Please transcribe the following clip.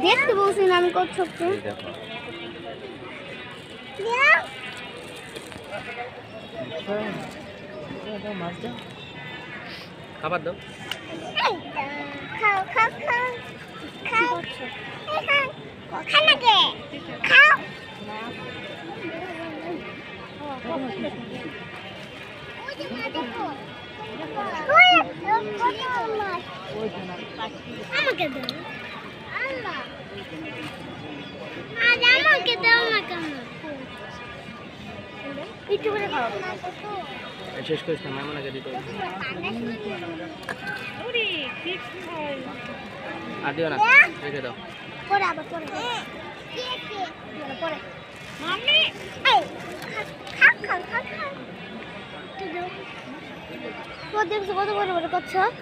দেখতে বলছি না আমি কচ্ছপকে। দেখো খাবার দাও। খাও খাও খাও খাও খাও নাকি খাও। আমাকে দাও আল্লাহ, আজ আমাকে দাও না কেন? একটু করে খাও। শেষ করিস না, মেহমানকে দিতে হবে। আর দিও না, রেখে দাও। পরে আবার পরে পরে মাম্মি এই খা খা খা খা। তো দেখছো কত বড় বড় কচ্ছপ।